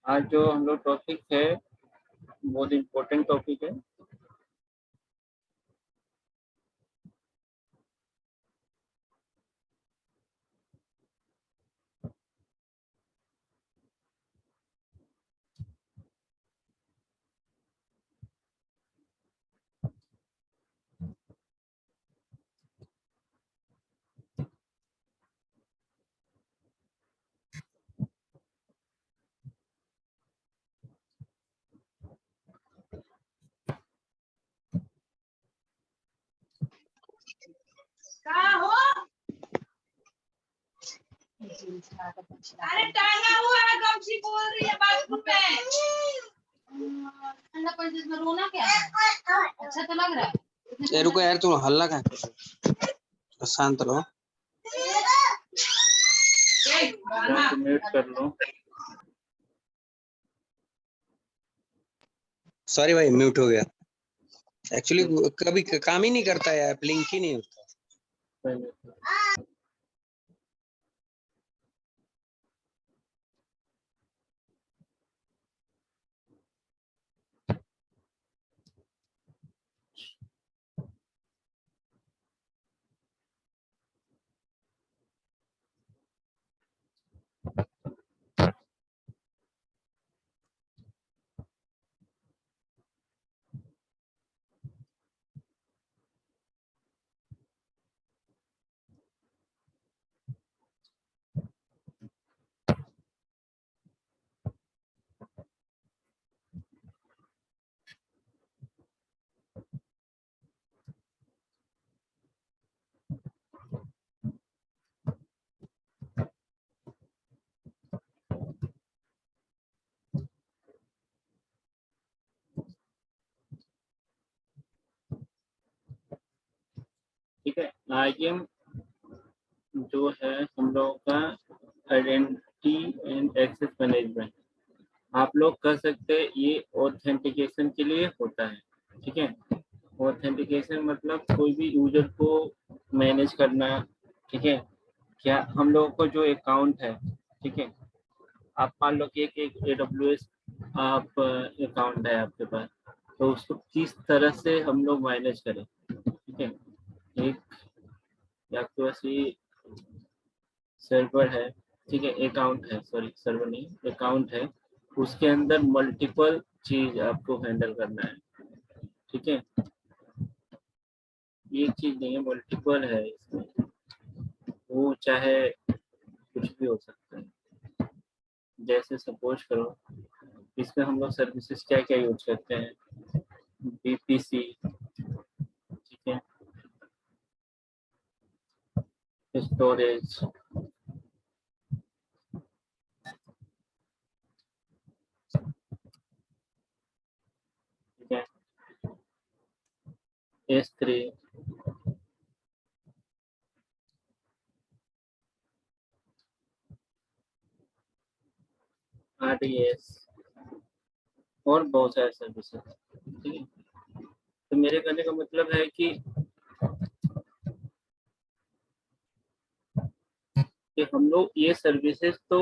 आज जो हम लोग टॉपिक है बहुत इम्पोर्टेंट टॉपिक है। अरे टांगा हुआ है, गमछी बोल रही है बाथरूम में। ठंडा पड़ जिसमें रोना क्या है? अच्छा तो लग रहा है। रुको यार, तुम हल्ला का शांत रहो। म्यूट कर लो। सॉरी भाई, म्यूट हो गया। एक्चुअली कभी काम ही नहीं करता यार, ब्लिंक ही नहीं होता। ठीक है, आगे जो है हम लोगों का आइडेंटिटी एंड एक्सेस मैनेजमेंट आप लोग कर सकते हैं। ये ऑथेंटिकेशन के लिए होता है। ठीक है, ऑथेंटिकेशन मतलब कोई भी यूजर को मैनेज करना। ठीक है, क्या हम लोगों को जो अकाउंट है, ठीक है, आप मान लो कि एक AWS आप अकाउंट है आपके पास, तो उसको किस तरह से हम लोग मैनेज करें। ठीक है, एक आपके पास ये सर्वर है, ठीक है, अकाउंट है, सॉरी सर्वर नहीं अकाउंट है, उसके अंदर मल्टीपल चीज आपको हैंडल करना है। ठीक है, ये चीज नहीं है, मल्टीपल है इसमें, वो चाहे कुछ भी हो सकता है। जैसे सपोज करो इसमें हम लोग सर्विसेज क्या क्या यूज करते हैं, VPC, ठीक है, स्टोरेज, ठीक है, S3, RDS और बहुत सारे सर्विसेज। ठीक है, तो मेरे कहने का मतलब है कि हम लोग ये सर्विसेज तो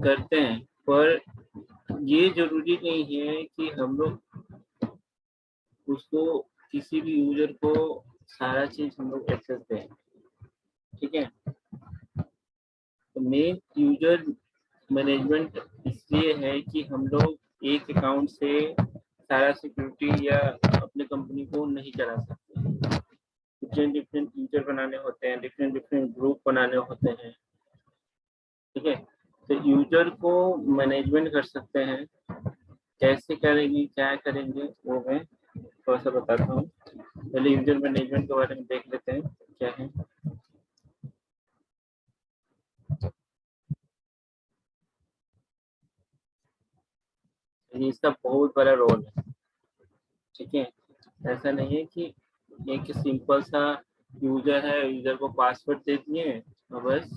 करते हैं, पर ये जरूरी नहीं है कि हम लोग उसको किसी भी यूजर को सारा चीज हम लोग एक्सेस दें। ठीक है, तो मेन यूजर मैनेजमेंट इसलिए है कि हम लोग एक अकाउंट से सारा सिक्योरिटी या अपने कंपनी को नहीं चला सकते। डिफरेंट डिफरेंट यूजर बनाने होते हैं, डिफरेंट डिफरेंट ग्रुप बनाने होते हैं। ठीक है, तो यूजर को मैनेजमेंट कर सकते हैं, कैसे करेंगे क्या करेंगे वो मैं थोड़ा सा बताता हूँ। पहले यूजर मैनेजमेंट के बारे में देख लेते हैं क्या है। इसका बहुत बड़ा रोल है। ठीक है, ऐसा नहीं है कि एक सिंपल सा यूजर है, यूजर को पासवर्ड दे दिए और बस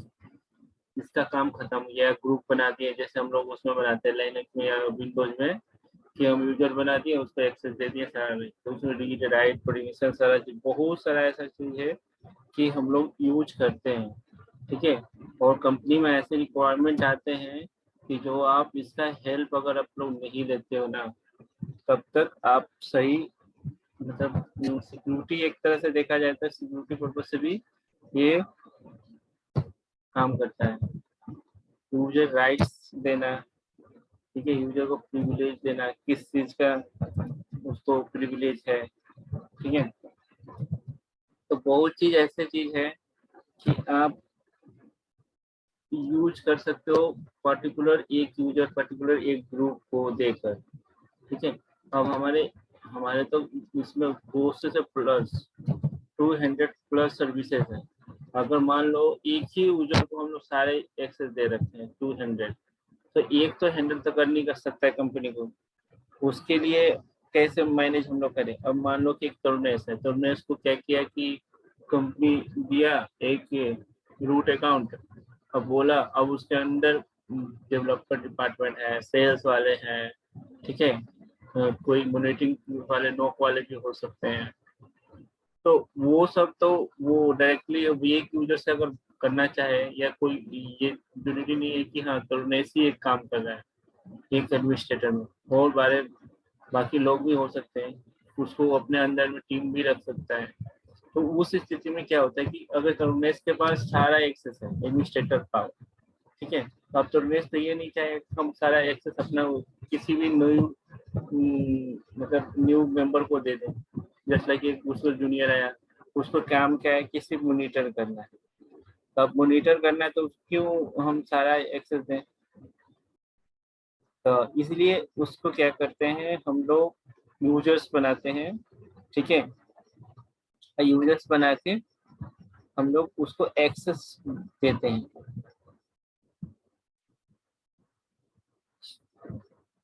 इसका काम खत्म हो गया। ग्रुप बना दिए जैसे हम लोग उसमें बनाते हैं लाइनक्स में या विंडोज में, कि हम यूजर बना दिए उसको एक्सेस दे दिया सारा में, तो उसमें रीड राइट परमिशन सारा चीज, बहुत सारा ऐसा चीज है कि हम लोग यूज करते हैं। ठीक है, और कंपनी में ऐसे रिक्वायरमेंट आते हैं कि जो आप इसका हेल्प अगर आप लोग नहीं लेते हो ना, तब तक आप सही मतलब सिक्योरिटी एक तरह से देखा जाए तो सिक्योरिटी पर्पज से भी ये काम करता है। यूजर राइट्स देना, ठीक है, यूजर को प्रिविलेज देना, किस चीज का उसको प्रिविलेज है, ठीक है। तो बहुत चीज ऐसे चीज है कि आप यूज कर सकते हो पर्टिकुलर एक यूजर, पर्टिकुलर एक ग्रुप को देकर, ठीक है। अब हमारे हमारे तो इसमें 200 से प्लस 200 प्लस सर्विसेज है। अगर मान लो एक ही यूजर को हम लोग सारे एक्सेस दे रखे हैं 200, तो एक तो हैंडल तो कर नहीं कर सकता है कंपनी को। उसके लिए कैसे मैनेज हम लोग करें? अब मान लो कि एक तरुणेश है, तरुणेश को क्या किया कि कंपनी दिया एक रूट अकाउंट, अब बोला अब उसके अंदर डेवलपर डिपार्टमेंट है, सेल्स वाले हैं, ठीक है, कोई मॉनिटरिंग वाले नोक वाले भी हो सकते हैं। तो वो सब तो वो डायरेक्टली अब एक यूजर से अगर करना चाहे या कोई, ये जरूरी नहीं है कि हाँ तरुणेश ही एक काम कर रहा है एक एडमिनिस्ट्रेटर में, और बाकी लोग भी हो सकते हैं, उसको अपने अंदर में टीम भी रख सकता है। तो उस स्थिति में क्या होता है कि अगर तरुणेश के पास सारा एक्सेस है एडमिनिस्ट्रेटर पावर, ठीक है, तो अब तरुणेश तो ये नहीं चाहे हम सारा एक्सेस अपना किसी भी न्यू मतलब न्यू मेंबर को दे दें। जैसे लाइक उसको जूनियर आया, उसको काम क्या है कि सिर्फ मॉनिटर करना है, तो अब मॉनिटर करना है तो क्यों हम सारा एक्सेस दें? तो इसलिए उसको क्या करते हैं हम लोग, यूजर्स बनाते हैं, ठीक है, यूजर्स बना के हम लोग उसको एक्सेस देते हैं,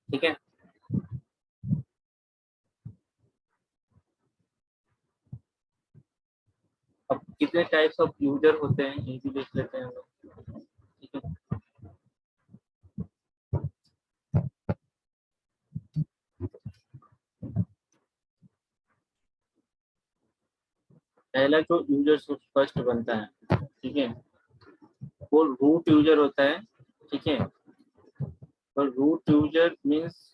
ठीक है। अब कितने टाइप्स ऑफ यूजर होते हैं ये भी देख लेते हैं हम लोग, ठीक है। पहला जो यूजर फर्स्ट बनता है, ठीक है, वो रूट यूजर होता है, ठीक है। और रूट यूजर मीन्स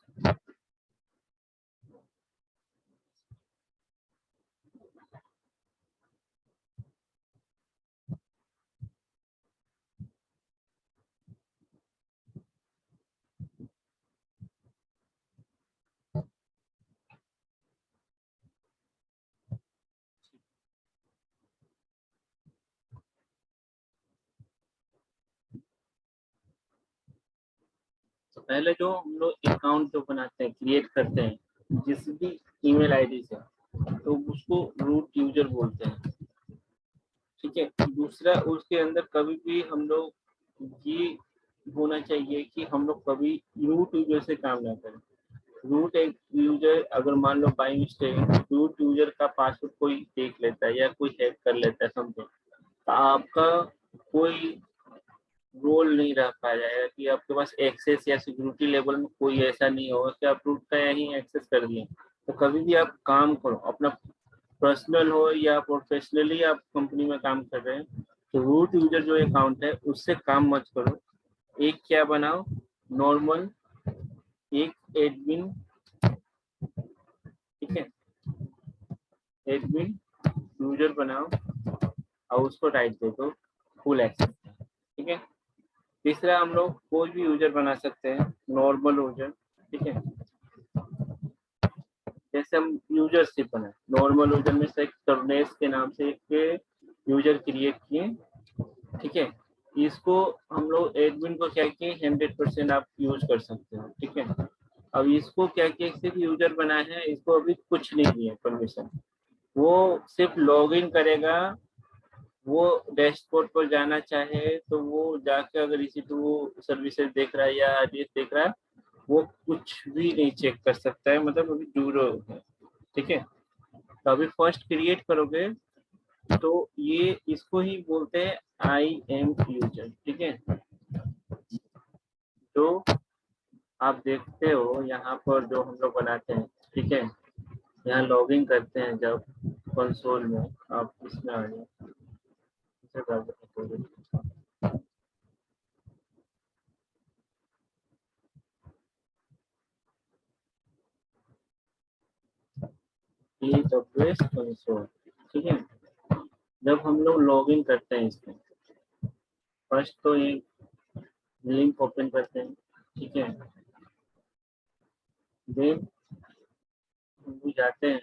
तो पहले जो हम लोग अकाउंट जो बनाते हैं क्रिएट करते हैं जिस भी ईमेल आईडी से, तो उसको रूट यूजर बोलते हैं, ठीक है। दूसरा उसके अंदर कभी भी हम लोग ये होना चाहिए कि हम लोग कभी रूट यूजर से काम ना करें। रूट एक यूजर अगर मान लो बाई मिस्टेक रूट यूजर का पासवर्ड कोई देख लेता है या कोई हैक कर लेता है समथिंग, तो आपका कोई रोल नहीं रह पाएगा कि आपके पास एक्सेस या सिक्योरिटी लेवल में कोई ऐसा नहीं होगा कि आप रूट का यहीं एक्सेस कर दिए। तो कभी भी आप काम करो, अपना पर्सनल हो या प्रोफेशनली आप कंपनी में काम कर रहे हैं, तो रूट यूजर जो अकाउंट है उससे काम मत करो। एक क्या बनाओ, नॉर्मल एक एडमिन, ठीक है, एडमिन यूजर बनाओ और उसको राइट दे दो फुल एक्सेस, ठीक है। तीसरा हम लोग कोई भी यूजर बना सकते हैं नॉर्मल यूजर, ठीक है। जैसे हम यूजरशिप बनाए, नॉर्मल यूजर में से एक तरुणेश के नाम से एक यूजर क्रिएट किए, ठीक है। इसको हम लोग एडमिन को क्या किए 100% आप यूज कर सकते हो, ठीक है। अब इसको क्या किया सिर्फ यूजर बनाए हैं, इसको अभी कुछ नहीं दिए परमिशन, वो सिर्फ लॉगिन करेगा। वो डैशबोर्ड पर जाना चाहे तो वो जाके अगर इसी तो वो सर्विसेज देख रहा है या एड्रेस देख रहा है, वो कुछ भी नहीं चेक कर सकता है, मतलब अभी जीरो है, ठीक है। तो अभी फर्स्ट क्रिएट करोगे तो ये इसको ही बोलते हैं आई एम यूजर, ठीक है। जो आप देखते हो यहाँ पर जो हम लोग बनाते हैं, ठीक है, यहाँ लॉगिन करते हैं जब कंसोल में, आप इसमें आ जाए, AWS कंसोल। ठीक है, जब हम लोग लॉग इन करते हैं इसमें, फर्स्ट तो एक लिंक ओपन करते हैं। ठीक है, देन हम लोग जाते हैं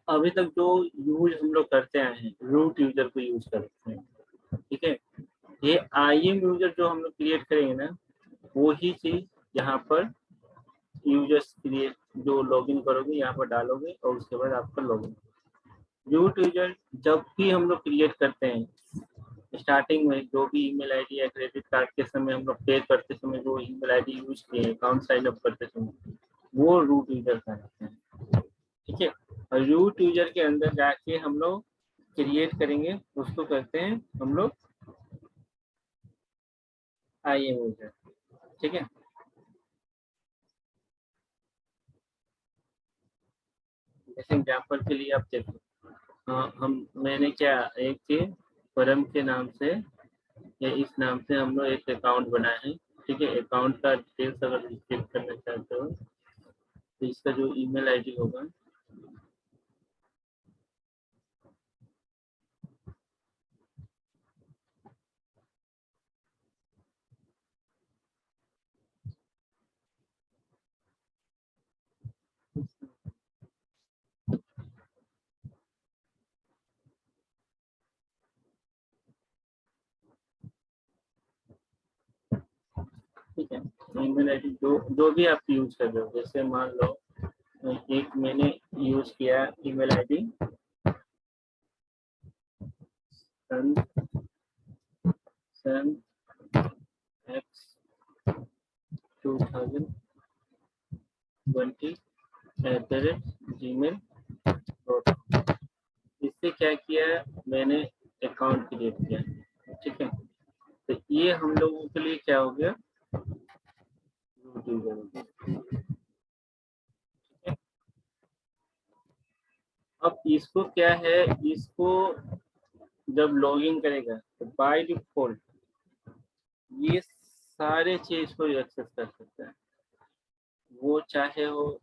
अभी तक जो यूज हम लोग करते आए हैं, रूट यूजर को यूज करते हैं। ठीक है, ये IAM यूजर जो हम लोग क्रिएट करेंगे ना, वो ही चीज यहाँ पर यूजर्स क्रिएट जो लॉगिन करोगे यहाँ पर डालोगे और उसके बाद आपका लॉगिन। रूट यूजर जब भी हम लोग क्रिएट करते हैं, स्टार्टिंग में जो भी ईमेल आईडी या क्रेडिट कार्ड के समय हम लोग पे करते समय जो ईमेल आईडी यूज किए अकाउंट साइन अप करते समय, वो रूट यूजर का रहता है। ठीक है, और रूट यूजर के अंदर जाके हम लोग क्रिएट करेंगे, उसको कहते हैं हम लोग IAM यूजर। ठीक है, जैसे एग्जाम्पल के लिए आप देखो, मैंने क्या एक चीज परम के नाम से या इस नाम से हम लोग एक अकाउंट बनाए हैं। ठीक है, अकाउंट का डिटेल्स अगर चेक करना चाहते हो तो इसका जो ईमेल आईडी होगा, ठीक है, ईमेल आईडी जो जो भी आप यूज कर रहे हो, जैसे मान लो एक मैंने यूज किया ईमेल आईडी सन एक्स 2020@gmail.com। इससे क्या किया, मैंने अकाउंट क्रिएट किया। ठीक है, तो ये हम लोगों के लिए क्या हो गया, रूट यूजर हो गया। ठीक है, अब इसको क्या है, इसको जब लॉगिन करेगा तो बाय डिफॉल्ट ये सारे चीज को एक्सेस कर सकता है, वो चाहे हो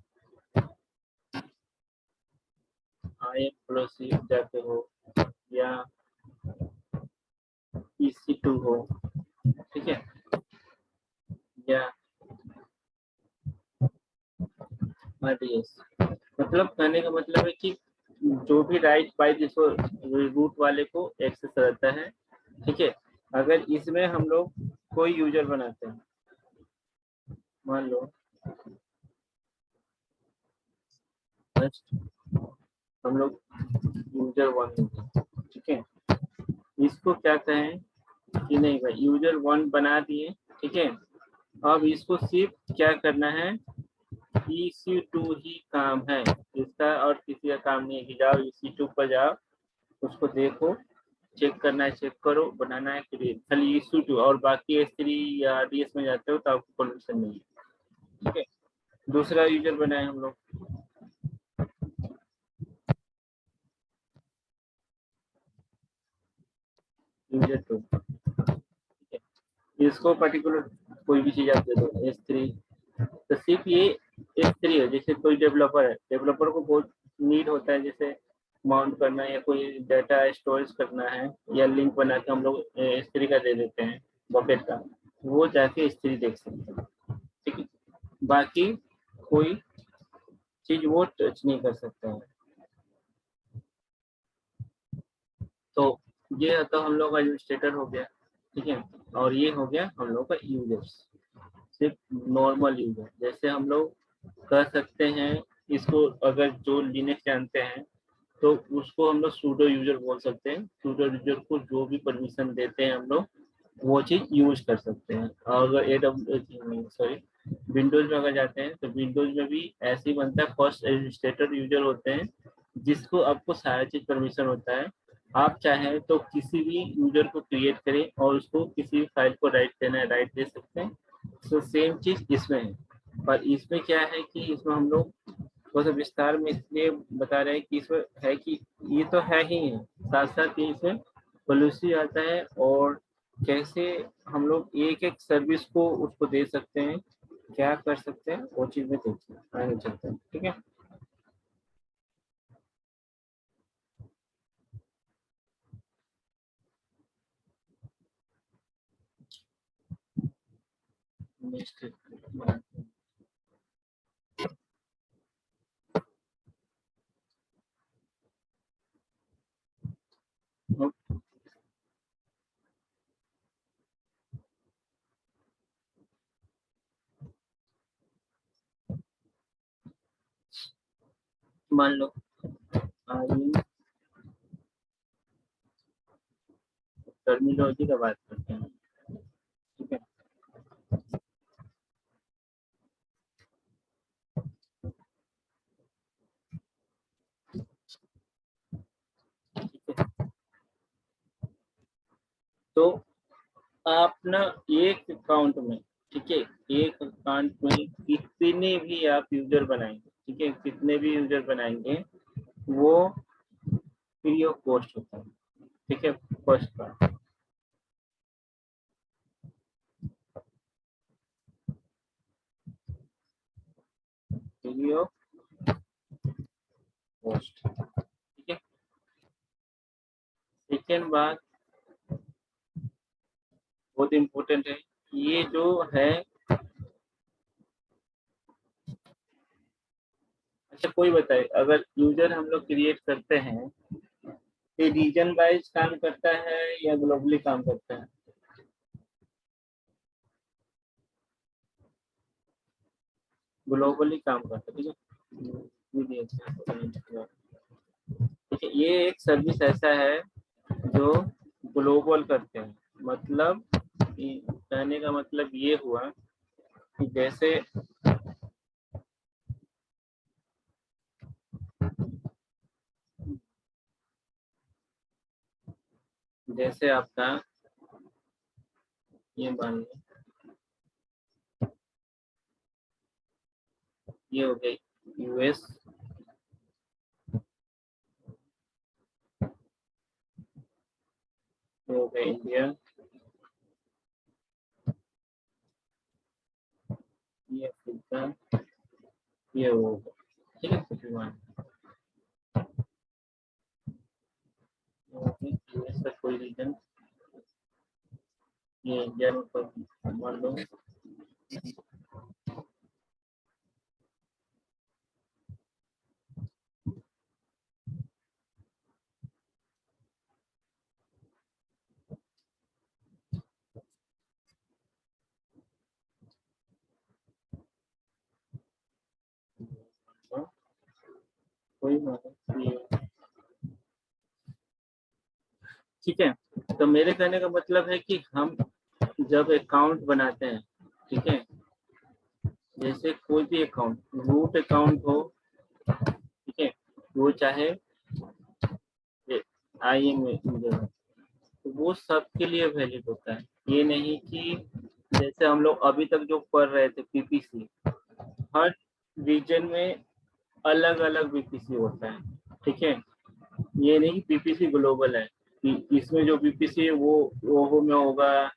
IAM पड़ोसी जाके हो या EC2 हो। ठीक है, या RDS। मतलब कहने का मतलब है कि जो भी राइट बाय जिसको रूट वाले को एक्सेस रहता है। ठीक है, अगर इसमें हम लोग कोई यूजर बनाते हैं, मान लो फर्स्ट हम लोग यूजर 1। ठीक है, इसको क्या कहें कि नहीं भाई यूजर 1 बना दिए। ठीक है, अब इसको सिर्फ क्या करना है, EC2 ही काम है इसका, और किसी का काम नहीं है कि जाओ EC2 पर जाओ, उसको देखो, चेक करना है चेक करो, बनाना है क्रिएट, खाली EC2, और बाकी S3 या RDS में जाते हो तो आपको परमिशन नहीं है। ठीक है, दूसरा यूजर बनाए हम लोग, यूजर 2। ठीक है, इसको पर्टिकुलर कोई भी चीज आप दे दो S3, तो सिर्फ ये S3 है। जैसे कोई डेवलपर है, डेवलपर को बहुत नीड होता है जैसे माउंट करना या कोई डाटा स्टोरेज करना है या लिंक बना के हम लोग S3 का दे देते हैं बकेट का, वो जाके S3 देख सकते हैं। ठीक है, बाकी कोई चीज वो टच नहीं कर सकता है। तो ये तो हम लोग का एडमिनिस्ट्रेटर हो गया। ठीक है, और ये हो गया हम लोग का यूजर्स, सिर्फ नॉर्मल यूजर। जैसे हम लोग कर सकते हैं इसको, अगर जो लिनक्स जानते हैं तो उसको हम लोग सूडो यूजर बोल सकते हैं। सूडो यूजर को जो भी परमिशन देते हैं हम लोग वो चीज यूज कर सकते हैं। और अगर सॉरी विंडोज में अगर जाते हैं तो विंडोज में भी ऐसे ही बनता है, फर्स्ट एडमिनिस्ट्रेटर यूजर होते हैं जिसको आपको सारा चीज परमिशन होता है। आप चाहें तो किसी भी यूजर को क्रिएट करें और उसको किसी भी फाइल को राइट देना है राइट दे सकते हैं। तो सेम चीज इसमें है, पर इसमें क्या है कि इसमें हम लोग थोड़ा सा विस्तार में इसलिए बता रहे हैं कि इसमें है कि ये तो है ही है, साथ साथ ही इसमें पॉलिसी आता है और कैसे हम लोग एक एक सर्विस को उसको दे सकते हैं, क्या कर सकते हैं, वो चीज में देखते हैं, आगे चलते हैं। ठीक है, नेक्स्ट मान लो टर्मिनोलॉजी का बात करते हैं। ठीक है, ठीक है। तो आप ना एक अकाउंट में, ठीक है, एक अकाउंट में कितने भी आप यूजर बनाएंगे, ठीक है, कितने भी यूजर बनाएंगे वो फ्री ऑफ कॉस्ट होता है। ठीक है, फर्स्ट बात, फ्री ऑफ कॉस्ट। ठीक है, सेकेंड बात बहुत इम्पोर्टेंट है, ये जो है, अच्छा कोई बताए, अगर यूजर हम लोग क्रिएट करते हैं, ये रीजन वाइज काम करता है या ग्लोबली काम करता है? ग्लोबली काम करता है। ठीक है, ठीक है, ये एक सर्विस ऐसा है जो ग्लोबल करते हैं। मतलब कहने का मतलब ये हुआ कि जैसे आपका ये मान लो, ये हो गई यूएस, ये हो गया इंडिया, ये अफ्रीका, ये वो, ठीक है, कुछ भी मान यूएस का कोई रीजन, ये इंडिया में कोई मान लो, कोई मान लो, ठीक है। तो मेरे कहने का मतलब है कि हम जब अकाउंट बनाते हैं, ठीक है, जैसे कोई भी अकाउंट, रूट अकाउंट हो, ठीक है, वो चाहे आई एम तो वो सबके लिए वैलिड होता है। ये नहीं कि जैसे हम लोग अभी तक जो पढ़ रहे थे पीपीसी, हर रीजन में अलग अलग बीपीसी होता है। ठीक है, ये नहीं पीपीसी ग्लोबल है कि इसमें जो बीपीसी है वो में होगा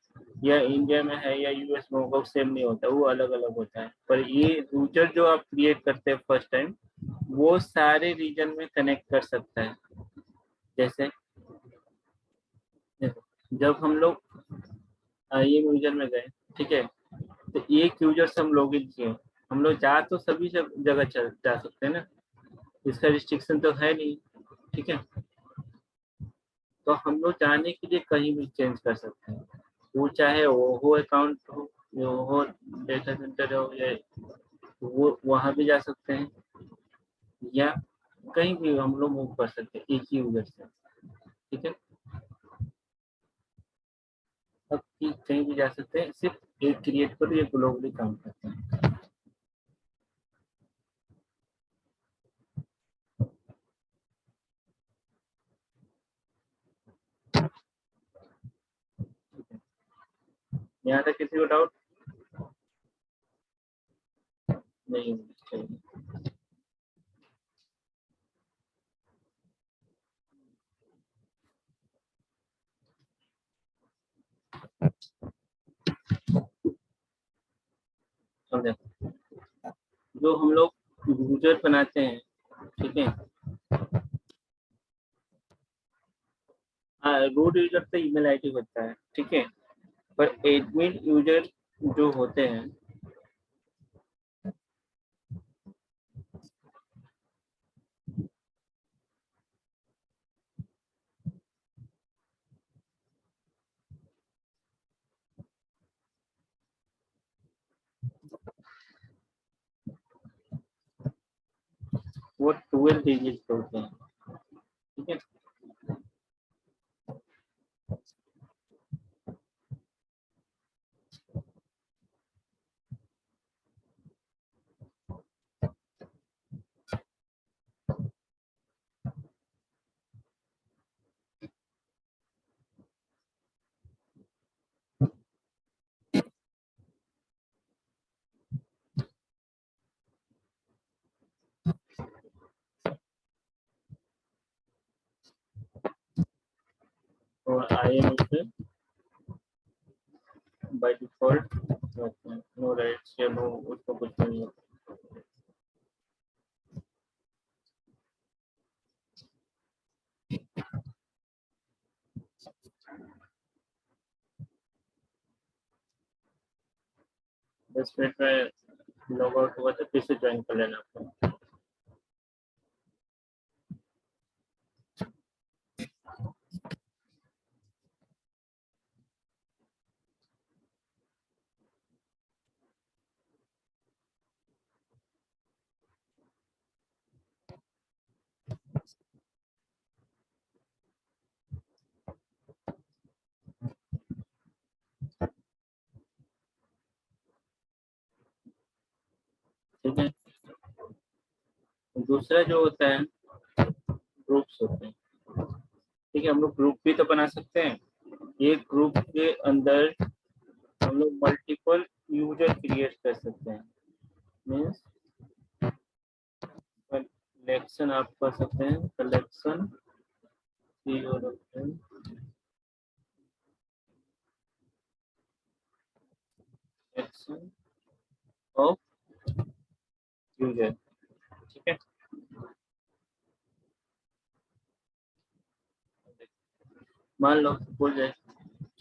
या इंडिया में है या यूएस में होगा, वो सेम नहीं होता, वो अलग अलग होता है। पर ये रूटर जो आप क्रिएट करते हैं फर्स्ट टाइम, वो सारे रीजन में कनेक्ट कर सकता है। जैसे जब हम लोग ये यूजर में गए, ठीक है, तो एक यूजर से हम लॉग इन किए, हम लोग जा तो सभी जगह जा सकते हैं ना, इसका रिस्ट्रिक्शन तो है नहीं। ठीक है, तो हम लोग जाने के लिए कहीं भी चेंज कर सकते हैं, वो चाहे वो अकाउंट हो, वो डेटा सेंटर हो, या वो वहां भी जा सकते हैं, या कहीं भी हम लोग मूव कर सकते हैं एक ही यूजर से। ठीक है, अब कहीं भी जा सकते हैं, सिर्फ एक क्रिएट करो, ये ग्लोबली काम करते हैं। यहाँ तक किसी को डाउट नहीं होना चाहिए। जो हम लोग यूजर बनाते हैं, ठीक है, रूट यूजर तो ईमेल आईडी होता है, ठीक है, पर एडमिन यूजर जो होते हैं वो 12 डिजिट होते हैं, ठीक है। और I am by default no rights या नो, उसको कुछ नहीं होता। बस मिनट में लॉग आउट हुआ था, फिर से ज्वाइन कर लेना आपको। ठीक है, दूसरा जो होता है ग्रुप्स होते हैं, ठीक है। हम लोग ग्रुप भी तो बना सकते हैं। एक ग्रुप के अंदर हम लोग मल्टीपल यूजर क्रिएट कर सकते हैं। मीन्स कलेक्शन आप कर सकते हैं, कलेक्शन कलेक्शन ऑफ यूजर, ठीक है। मान लो बोल जाए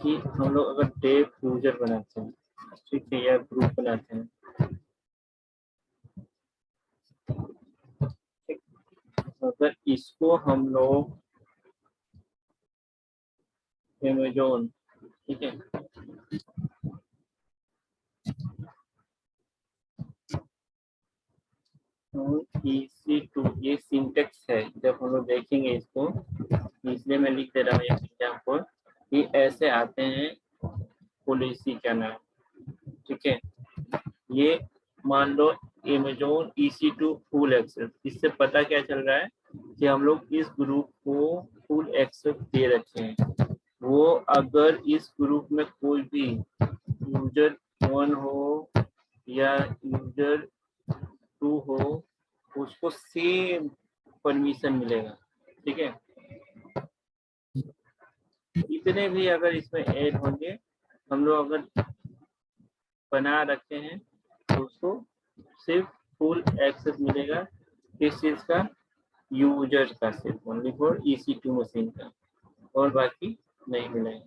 कि हम लोग अगर डेव यूजर बनाते हैं, ठीक है, या ग्रुप बनाते हैं, ठीक, अगर इसको हम लोग अमेज़न, ठीक है, EC2 ये सिंटेक्स है। जब हम लोग देखेंगे इसको, इसलिए मैं लिख दे रहा हूँ एग्जाम्पल, ये ऐसे आते हैं पॉलिसी का नाम, ठीक है। ये मान लो अमेज़न EC2 फुल एक्सेस, इससे पता क्या चल रहा है कि हम लोग इस ग्रुप को फुल एक्सेस दे रखे हैं। वो अगर इस ग्रुप में कोई भी यूजर 1 हो या यूजर 2 हो, उसको सेम परमिशन मिलेगा, ठीक है। इतने भी अगर इसमें ऐड होंगे, हम लोग अगर बना रखते हैं तो उसको सिर्फ फुल एक्सेस मिलेगा। किस चीज का? यूजर का, सिर्फ ओनली फॉर EC2 मशीन का, और बाकी नहीं मिलेगा,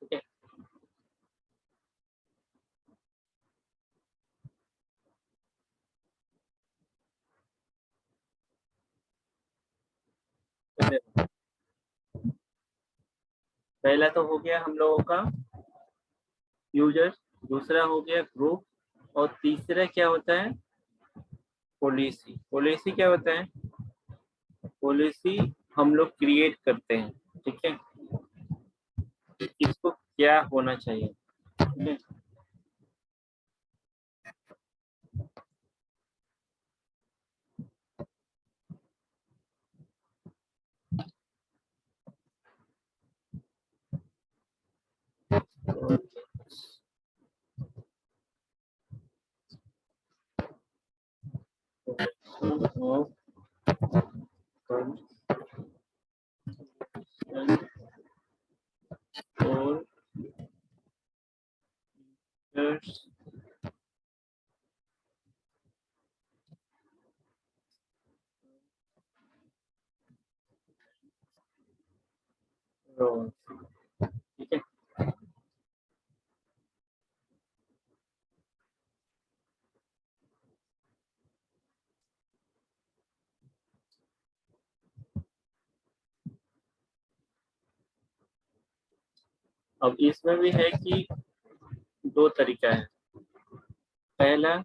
ठीक है। पहला तो हो गया हम लोगों का यूजर, दूसरा हो गया ग्रुप, और तीसरा क्या होता है? पॉलिसी। पॉलिसी क्या होता है? पॉलिसी हम लोग क्रिएट करते हैं, ठीक है, इसको क्या होना चाहिए, ठीक है। और रोज, ठीक है। अब इसमें भी है कि दो तरीका है। पहला,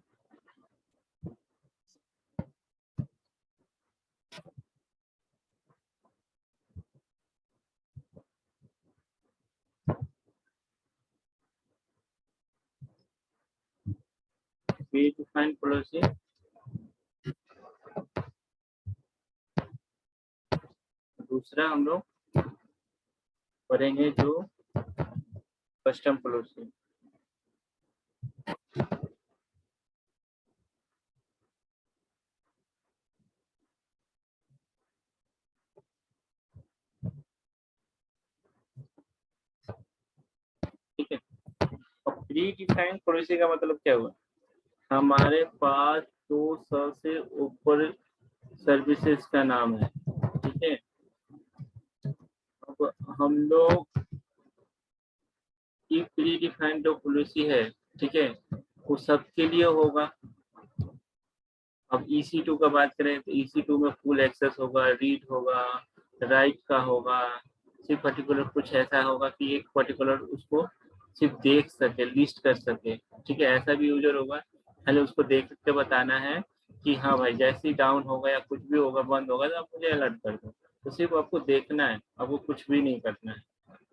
प्री डिफाइंड पॉलिसी, दूसरा हम लोग पढ़ेंगे जो कस्टम पॉलिसी। ठीक है। अब प्री डिफाइंड पॉलिसी का मतलब क्या हुआ? हमारे पास 200 से ऊपर सर्विसेज का नाम है, ठीक है। अब हम लोग की प्री डिफाइंड जो पॉलिसी है, ठीक है, वो सबके लिए होगा। अब EC2 का बात करें तो EC2 में फुल एक्सेस होगा, रीड होगा, राइट का होगा, सिर्फ पर्टिकुलर कुछ ऐसा होगा कि एक पर्टिकुलर उसको सिर्फ देख सके, लिस्ट कर सके, ठीक है। ऐसा भी यूजर होगा, खाली उसको देख के बताना है कि हाँ भाई जैसे ही डाउन होगा या कुछ भी होगा, बंद होगा, तो आप मुझे अलर्ट कर दो। तो सिर्फ आपको देखना है, आपको कुछ भी नहीं करना है,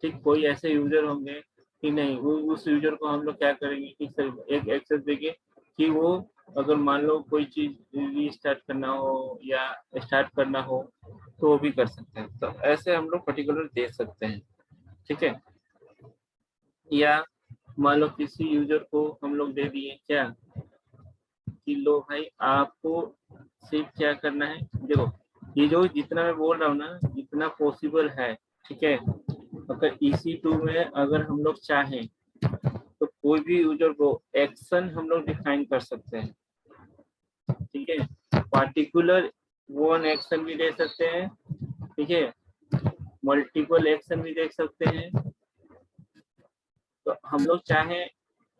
ठीक। कोई ऐसे यूजर होंगे कि नहीं, वो उस यूजर को हम लोग क्या करेंगे कि सिर्फ एक एक्सेस देंगे कि वो अगर मान लो कोई चीज रीस्टार्ट करना हो या स्टार्ट करना हो तो वो भी कर सकते हैं। तो ऐसे हम लोग पर्टिकुलर दे सकते हैं, ठीक है। या मान लो किसी यूजर को हम लोग दे दिए क्या कि लो भाई आपको सिर्फ क्या करना है, देखो ये जो जितना मैं बोल रहा हूँ ना, जितना पॉसिबल है, ठीक है। अगर EC2 में अगर हम लोग चाहें तो कोई भी यूजर को एक्शन हम लोग डिफाइन कर सकते हैं, ठीक है। पार्टिकुलर वन एक्शन भी दे सकते हैं, ठीक है, मल्टीपल एक्शन भी देख सकते हैं। तो हम लोग चाहें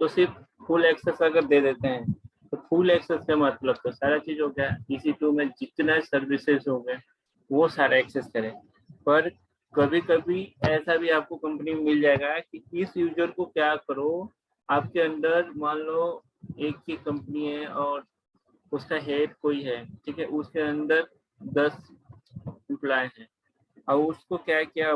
तो सिर्फ फुल एक्सेस अगर दे देते हैं तो फुल एक्सेस का मतलब तो सारा चीज हो गया, EC2 में जितना सर्विसेज हो गए वो सारा एक्सेस करें। पर कभी कभी ऐसा भी आपको कंपनी में मिल जाएगा कि इस यूजर को क्या करो, आपके अंदर मान लो एक ही कंपनी है और उसका हेड कोई है, ठीक है, उसके अंदर 10 एम्प्लॉय हैं और उसको क्या किया,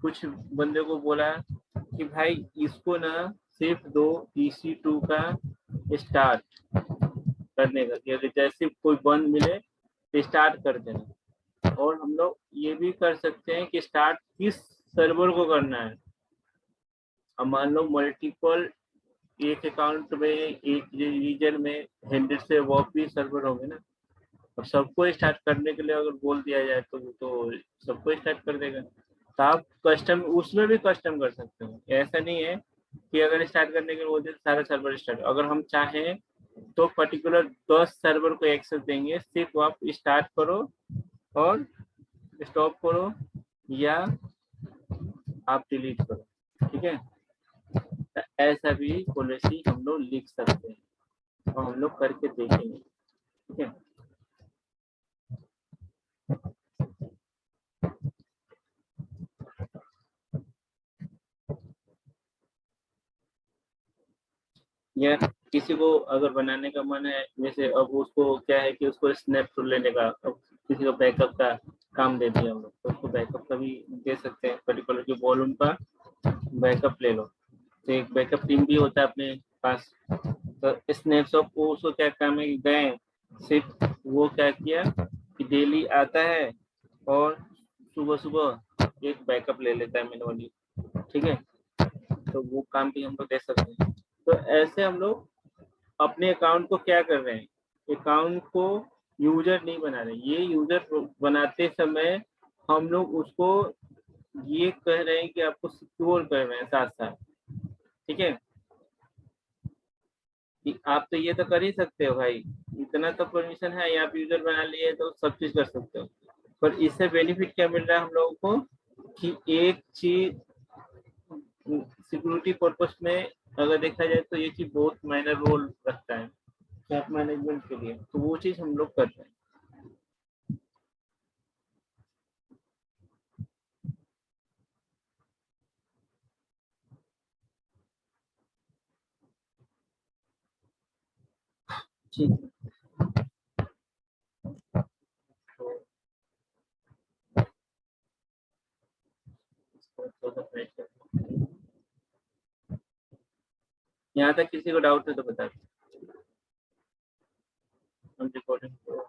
कुछ बंदे को बोला कि भाई इसको ना सिर्फ दो EC2 का स्टार्ट करने का, कि अगर जैसे कोई बंद मिले तो स्टार्ट कर देना। और हम लोग ये भी कर सकते हैं कि स्टार्ट किस सर्वर को करना है। अब मान लो मल्टीपल एक अकाउंट में एक रीजन में 100 से वो भी सर्वर होंगे ना, अब सबको स्टार्ट करने के लिए अगर बोल दिया जाए तो सबको स्टार्ट कर देगा। तो आप कस्टम उसमें भी कस्टम कर सकते हो, ऐसा नहीं है कि अगर स्टार्ट करने के लिए बोलते सारा सर्वर स्टार्ट। अगर हम चाहें तो पर्टिकुलर 10 सर्वर को एक्सेस देंगे, सिर्फ आप स्टार्ट करो और स्टॉप करो या आप डिलीट करो, ठीक है। तो ऐसा भी पॉलिसी हम लोग लिख सकते हैं और हम लोग करके देखेंगे, ठीक है। या किसी को अगर बनाने का मन है, जैसे अब उसको क्या है कि उसको स्नैपशॉट लेने का, अब किसी को बैकअप का काम दे दिया हम लोग, तो उसको बैकअप का भी दे सकते हैं, पर्टिकुलर जो वॉल्यूम का बैकअप ले लो। तो एक बैकअप टीम भी होता है अपने पास। तो स्नैपशॉट को उसको क्या काम है कि गए सिर्फ वो क्या किया कि डेली आता है और सुबह सुबह एक बैकअप ले लेता है मैनुअली, ठीक है। तो वो काम भी हम लोग दे सकते हैं। तो ऐसे हम लोग अपने अकाउंट को क्या कर रहे हैं, अकाउंट को यूजर नहीं बना रहे, ये यूजर बनाते समय हम लोग उसको ये कह रहे हैं कि आपको सिक्योर कर रहे हैं साथ साथ, ठीक है। कि आप तो ये तो कर ही सकते हो भाई, इतना तो परमिशन है, आप यूजर बना लिए तो सब चीज कर सकते हो। पर इससे बेनिफिट क्या मिल रहा है हम लोगों को कि एक चीज सिक्योरिटी पर्पस में अगर देखा जाए तो ये चीज बहुत माइनर रोल रखता है कैप मैनेजमेंट के लिए, तो वो चीज हम लोग करते हैं। ठीक है, तो इसको थोड़ा सा फ्रेश करते हैं। यहाँ तक किसी को डाउट है तो बता दो। हम रिकॉर्डिंग